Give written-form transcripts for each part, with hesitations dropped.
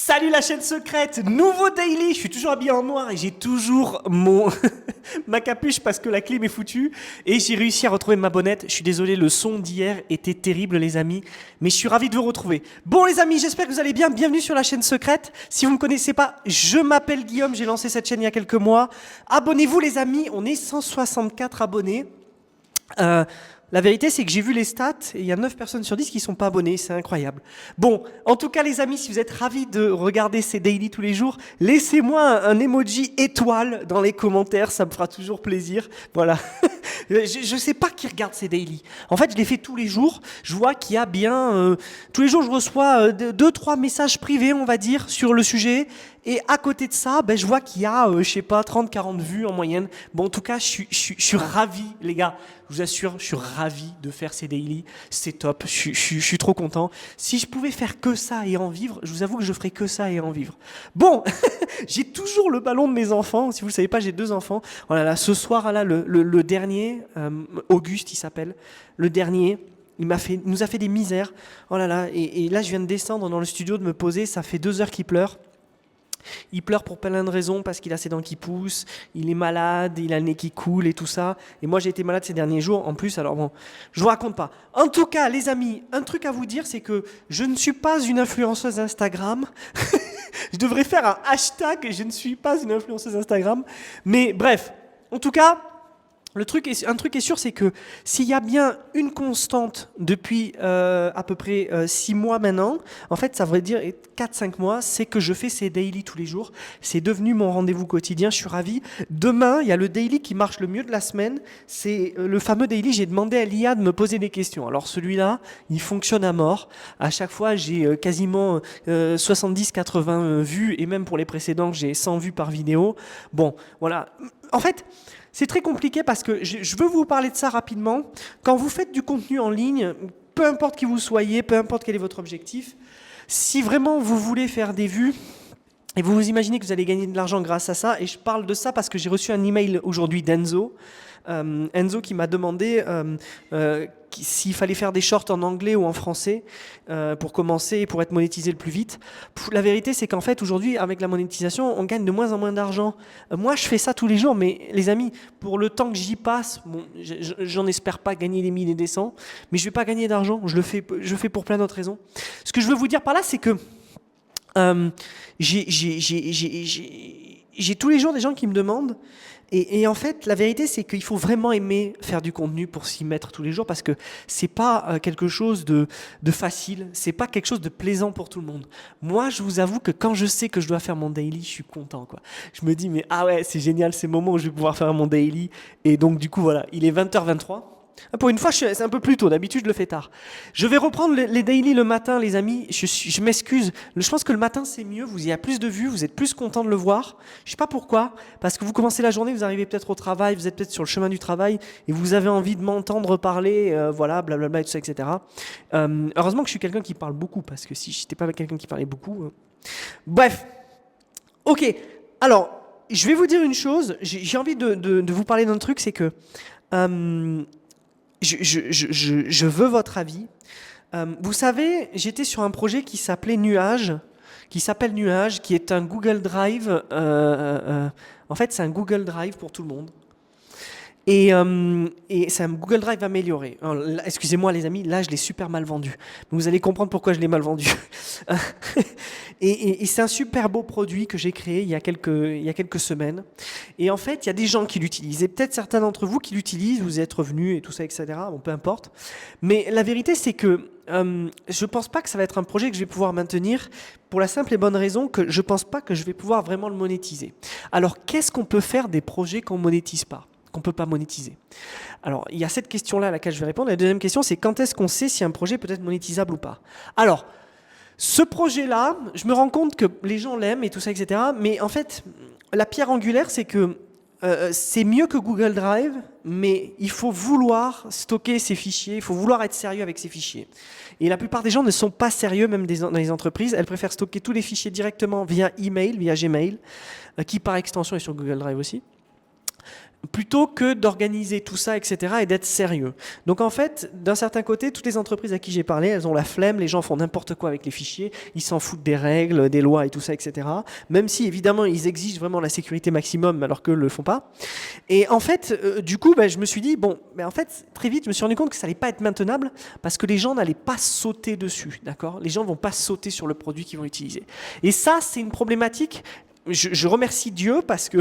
Salut la chaîne secrète, nouveau daily, je suis toujours habillé en noir et j'ai toujours ma capuche parce que la clim est foutue et j'ai réussi à retrouver ma bonnette. Je suis désolé, le son d'hier était terrible les amis, mais je suis ravi de vous retrouver. Bon les amis, j'espère que vous allez bien, bienvenue sur la chaîne secrète. Si vous ne me connaissez pas, je m'appelle Guillaume, j'ai lancé cette chaîne il y a quelques mois. Abonnez-vous les amis, on est 164 abonnés. La vérité, c'est que j'ai vu les stats et il y a 9 personnes sur 10 qui ne sont pas abonnées, c'est incroyable. Bon, en tout cas les amis, si vous êtes ravis de regarder ces daily tous les jours, laissez-moi un emoji étoile dans les commentaires, ça me fera toujours plaisir. Voilà. Je ne sais pas qui regarde ces daily. En fait, je les fais tous les jours. Je vois qu'il y a bien... tous les jours, je reçois 2-3 messages privés, on va dire, sur le sujet. Et à côté de ça, je vois qu'il y a, je sais pas, 30-40 vues en moyenne. Bon, en tout cas, je suis ravi, les gars. Je vous assure, je suis ravi de faire ces daily. C'est top. Je suis trop content. Si je pouvais faire que ça et en vivre, je vous avoue que je ferais que ça et en vivre. Bon, j'ai toujours le ballon de mes enfants. Si vous ne le savez pas, j'ai 2 enfants. Voilà, là, ce soir, là, le dernier, Auguste, il s'appelle, le dernier. Il nous a fait des misères. Oh là là, et là, je viens de descendre dans le studio, de me poser. Ça fait 2 heures qu'il pleure. Il pleure pour plein de raisons, parce qu'il a ses dents qui poussent, il est malade, il a le nez qui coule et tout ça. Et moi, j'ai été malade ces derniers jours en plus, alors bon, je vous raconte pas. En tout cas, les amis, un truc à vous dire, c'est que je ne suis pas une influenceuse Instagram. Je devrais faire un hashtag, je ne suis pas une influenceuse Instagram. Mais bref, en tout cas... un truc est sûr, c'est que s'il y a bien une constante depuis à peu près 6 mois maintenant, en fait ça veut dire 4-5 mois, c'est que je fais ces daily tous les jours. C'est devenu mon rendez-vous quotidien, je suis ravi. Demain, il y a le daily qui marche le mieux de la semaine, c'est le fameux daily, j'ai demandé à l'IA de me poser des questions. Alors celui-là, il fonctionne à mort. À chaque fois, j'ai quasiment 70-80 vues, et même pour les précédents, j'ai 100 vues par vidéo. Bon, voilà. En fait... c'est très compliqué parce que je veux vous parler de ça rapidement. Quand vous faites du contenu en ligne, peu importe qui vous soyez, peu importe quel est votre objectif, si vraiment vous voulez faire des vues et vous vous imaginez que vous allez gagner de l'argent grâce à ça, et je parle de ça parce que j'ai reçu un email aujourd'hui d'Enzo, Enzo qui m'a demandé s'il fallait faire des shorts en anglais ou en français pour commencer et pour être monétisé le plus vite. La vérité, c'est qu'en fait, aujourd'hui, avec la monétisation, on gagne de moins en moins d'argent. Moi, je fais ça tous les jours, mais les amis, pour le temps que j'y passe, bon, j'en espère pas gagner des 1000 et des 100, mais je vais pas gagner d'argent. Je le fais pour plein d'autres raisons. Ce que je veux vous dire par là, c'est que j'ai tous les jours des gens qui me demandent. Et en fait, la vérité, c'est qu'il faut vraiment aimer faire du contenu pour s'y mettre tous les jours, parce que c'est pas quelque chose de facile, c'est pas quelque chose de plaisant pour tout le monde. Moi, je vous avoue que quand je sais que je dois faire mon daily, je suis content, quoi. Je me dis, mais ah ouais, c'est génial, c'est le moment où je vais pouvoir faire mon daily. Et donc, du coup, voilà, il est 20h23. Pour une fois, c'est un peu plus tôt. D'habitude, je le fais tard. Je vais reprendre les daily le matin, les amis. Je m'excuse. Je pense que le matin, c'est mieux. Vous y a plus de vues. Vous êtes plus content de le voir. Je sais pas pourquoi. Parce que vous commencez la journée, vous arrivez peut-être au travail, vous êtes peut-être sur le chemin du travail et vous avez envie de m'entendre parler, voilà, blablabla, et tout ça, etc. Heureusement que je suis quelqu'un qui parle beaucoup, parce que si je n'étais pas quelqu'un qui parlait beaucoup... Bref. Ok. Alors, je vais vous dire une chose. J'ai envie de vous parler d'un truc, c'est que... je veux votre avis. Vous savez, j'étais sur un projet qui s'appelle Nuage, qui est un Google Drive. En fait, c'est un Google Drive pour tout le monde. Et c'est un Google Drive amélioré. Excusez-moi les amis, là je l'ai super mal vendu. Mais vous allez comprendre pourquoi je l'ai mal vendu. et c'est un super beau produit que j'ai créé il y a quelques semaines. Et en fait, il y a des gens qui l'utilisent. Et peut-être certains d'entre vous qui l'utilisent, vous êtes revenus et tout ça, etc. Bon, peu importe. Mais la vérité, c'est que je ne pense pas que ça va être un projet que je vais pouvoir maintenir, pour la simple et bonne raison que je ne pense pas que je vais pouvoir vraiment le monétiser. Alors, qu'est-ce qu'on peut faire des projets qu'on ne monétise pas ? Qu'on ne peut pas monétiser. Alors, il y a cette question-là à laquelle je vais répondre. La deuxième question, c'est quand est-ce qu'on sait si un projet peut être monétisable ou pas ? Alors, ce projet-là, je me rends compte que les gens l'aiment et tout ça, etc. Mais en fait, la pierre angulaire, c'est que c'est mieux que Google Drive, mais il faut vouloir stocker ces fichiers, il faut vouloir être sérieux avec ces fichiers. Et la plupart des gens ne sont pas sérieux, même dans les entreprises. Elles préfèrent stocker tous les fichiers directement via email, via Gmail, qui par extension est sur Google Drive aussi. plutôt que d'organiser tout ça, etc., et d'être sérieux. Donc en fait, d'un certain côté, toutes les entreprises à qui j'ai parlé, elles ont la flemme, les gens font n'importe quoi avec les fichiers, ils s'en foutent des règles, des lois et tout ça, etc. Même si, évidemment, ils exigent vraiment la sécurité maximum, alors qu'eux ne le font pas. Et en fait, du coup, je me suis dit, bon, mais en fait, très vite, je me suis rendu compte que ça n'allait pas être maintenable, parce que les gens n'allaient pas sauter dessus, d'accord ? Les gens ne vont pas sauter sur le produit qu'ils vont utiliser. Et ça, c'est une problématique. Je remercie Dieu parce que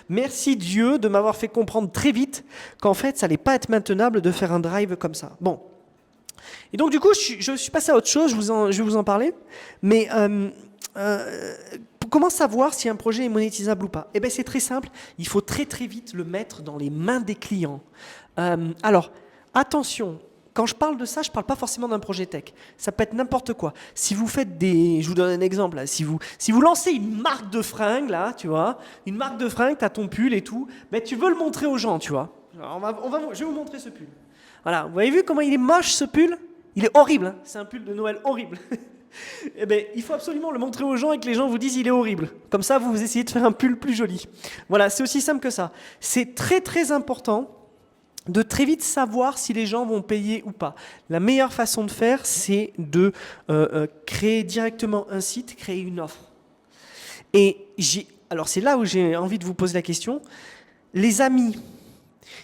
merci Dieu de m'avoir fait comprendre très vite qu'en fait, ça n'allait pas être maintenable de faire un drive comme ça. Bon. Et donc, du coup, je suis passé à autre chose, je vais vous en parler. Mais comment savoir si un projet est monétisable ou pas ? Eh bien, c'est très simple. Il faut très, très vite le mettre dans les mains des clients. Alors, attention. Quand je parle de ça, je ne parle pas forcément d'un projet tech. Ça peut être n'importe quoi. Si vous faites des... Je vous donne un exemple. Là. Si vous lancez une marque de fringues, là, tu vois, une marque de fringues, tu as ton pull et tout, ben, tu veux le montrer aux gens, tu vois. Alors, je vais vous montrer ce pull. Voilà, vous avez vu comment il est moche, ce pull ? Il est horrible. Hein. C'est un pull de Noël horrible. Eh ben, il faut absolument le montrer aux gens et que les gens vous disent il est horrible. Comme ça, vous essayez de faire un pull plus joli. Voilà, c'est aussi simple que ça. C'est très, très important de très vite savoir si les gens vont payer ou pas. La meilleure façon de faire, c'est de créer directement un site, créer une offre. Et alors c'est là où j'ai envie de vous poser la question. Les amis,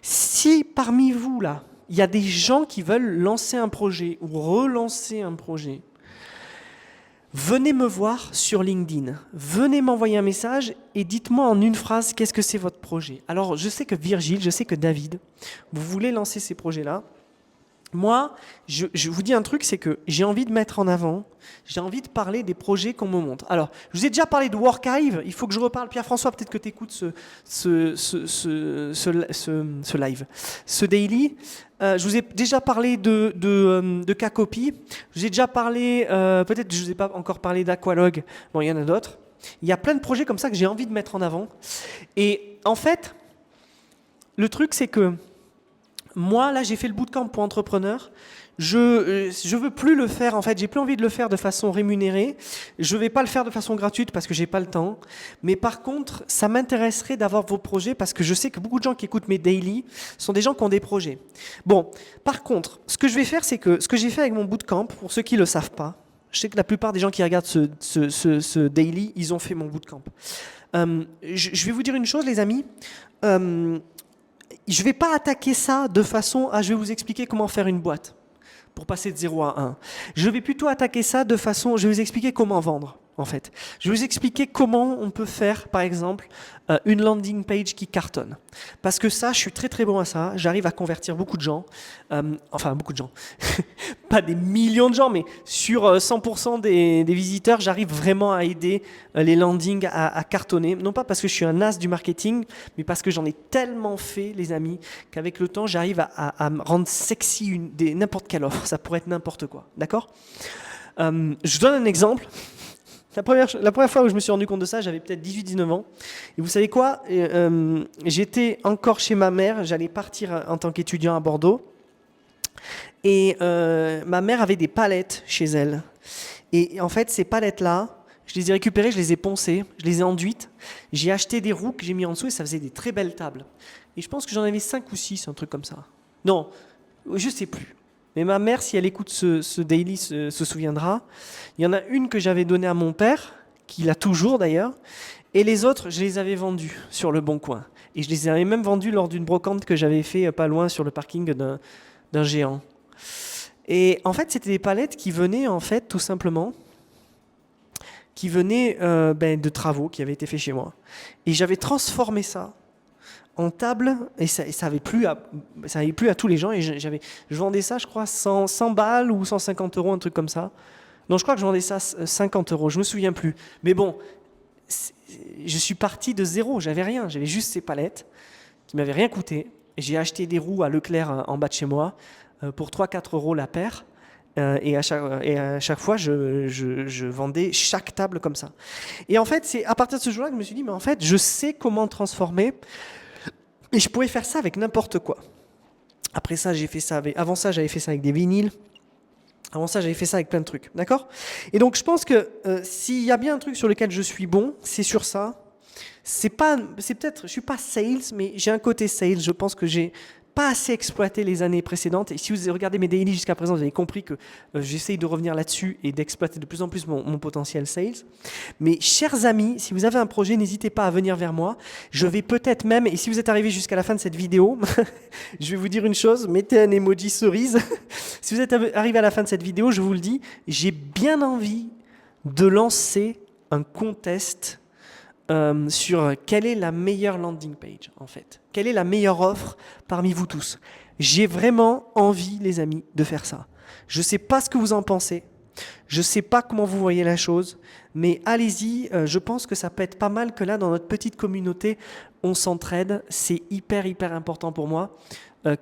si parmi vous, là, il y a des gens qui veulent lancer un projet ou relancer un projet, venez me voir sur LinkedIn, venez m'envoyer un message et dites-moi en une phrase qu'est-ce que c'est votre projet. Alors je sais que Virgile, je sais que David, vous voulez lancer ces projets-là. Moi, je vous dis un truc, c'est que j'ai envie de mettre en avant, j'ai envie de parler des projets qu'on me montre. Alors, je vous ai déjà parlé de Workive, il faut que je reparle. Pierre-François, peut-être que tu écoutes ce live, ce daily. Je vous ai déjà parlé de Kakopi, je vous ai déjà parlé, peut-être que je ne vous ai pas encore parlé d'Aqualog, bon, il y en a d'autres. Il y a plein de projets comme ça que j'ai envie de mettre en avant. Et en fait, le truc, c'est que moi, là, j'ai fait le bootcamp pour entrepreneurs. Je veux plus le faire, en fait. J'ai plus envie de le faire de façon rémunérée. Je vais pas le faire de façon gratuite parce que j'ai pas le temps. Mais par contre, ça m'intéresserait d'avoir vos projets parce que je sais que beaucoup de gens qui écoutent mes daily sont des gens qui ont des projets. Bon, par contre, ce que je vais faire, c'est que ce que j'ai fait avec mon bootcamp, pour ceux qui le savent pas, je sais que la plupart des gens qui regardent ce daily, ils ont fait mon bootcamp. Je vais vous dire une chose, les amis. Je ne vais pas attaquer ça de façon à je vais vous expliquer comment faire une boîte pour passer de 0 à 1. Je vais plutôt attaquer ça de façon, je vais vous expliquer comment vendre, en fait. Je vais vous expliquer comment on peut faire, par exemple, une landing page qui cartonne. Parce que ça, je suis très très bon à ça. J'arrive à convertir beaucoup de gens. Enfin, beaucoup de gens. Pas des millions de gens, mais sur 100% des visiteurs, j'arrive vraiment à aider les landings à cartonner. Non pas parce que je suis un as du marketing, mais parce que j'en ai tellement fait, les amis, qu'avec le temps, j'arrive à me rendre sexy n'importe quelle offre. Ça pourrait être n'importe quoi. D'accord ? Je donne un exemple. La première fois où je me suis rendu compte de ça, j'avais peut-être 18-19 ans. Et vous savez quoi ? J'étais encore chez ma mère. J'allais partir en tant qu'étudiant à Bordeaux. Et ma mère avait des palettes chez elle. Et en fait, ces palettes-là, je les ai récupérées, je les ai poncées, je les ai enduites. J'ai acheté des roues que j'ai mis en dessous et ça faisait des très belles tables. Et je pense que j'en avais 5 ou 6, un truc comme ça. Non, je sais plus. Mais ma mère, si elle écoute ce daily, se souviendra. Il y en a une que j'avais donnée à mon père, qu'il a toujours d'ailleurs, et les autres, je les avais vendues sur le Bon Coin. Et je les avais même vendues lors d'une brocante que j'avais fait pas loin sur le parking d'un géant. Et en fait, c'était des palettes qui venaient, en fait, tout simplement, de travaux qui avaient été faits chez moi. Et j'avais transformé ça en table, et ça n'avait plus à tous les gens, et je vendais ça, je crois, 100 balles ou 150 euros, un truc comme ça. Non, je crois que je vendais ça 50 euros, je me souviens plus. Mais bon, je suis parti de zéro, j'avais rien, j'avais juste ces palettes qui m'avaient rien coûté. Et j'ai acheté des roues à Leclerc en bas de chez moi pour 3-4 euros la paire. Et à chaque fois, je vendais chaque table comme ça. Et en fait, c'est à partir de ce jour-là que je me suis dit, mais en fait, je sais comment transformer. Et je pourrais faire ça avec n'importe quoi. Après ça, avant ça, j'avais fait ça avec des vinyles. Avant ça, j'avais fait ça avec plein de trucs. D'accord ? Et donc, je pense que s'il y a bien un truc sur lequel je suis bon, c'est sur ça. c'est peut-être, je suis pas sales, mais j'ai un côté sales. Je pense que j'ai pas assez exploité les années précédentes. Et si vous regardez mes daily jusqu'à présent, vous avez compris que j'essaye de revenir là-dessus et d'exploiter de plus en plus mon potentiel sales. Mais chers amis, si vous avez un projet, n'hésitez pas à venir vers moi. Je vais peut-être même, et si vous êtes arrivé jusqu'à la fin de cette vidéo, je vais vous dire une chose, mettez un emoji cerise. Si vous êtes arrivé à la fin de cette vidéo, je vous le dis, j'ai bien envie de lancer un contest sur quelle est la meilleure landing page, en fait. Quelle est la meilleure offre parmi vous tous. J'ai vraiment envie, les amis, de faire ça. Je ne sais pas ce que vous en pensez. Je ne sais pas comment vous voyez la chose. Mais allez-y, je pense que ça peut être pas mal que là, dans notre petite communauté, on s'entraide. C'est hyper, hyper important pour moi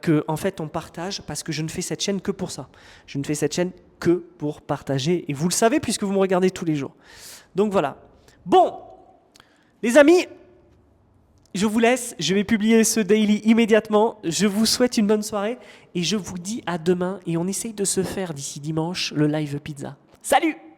que, en fait, on partage parce que je ne fais cette chaîne que pour ça. Je ne fais cette chaîne que pour partager. Et vous le savez puisque vous me regardez tous les jours. Donc voilà. Bon, les amis, je vous laisse, je vais publier ce daily immédiatement. Je vous souhaite une bonne soirée et je vous dis à demain. Et on essaye de se faire d'ici dimanche le live pizza. Salut!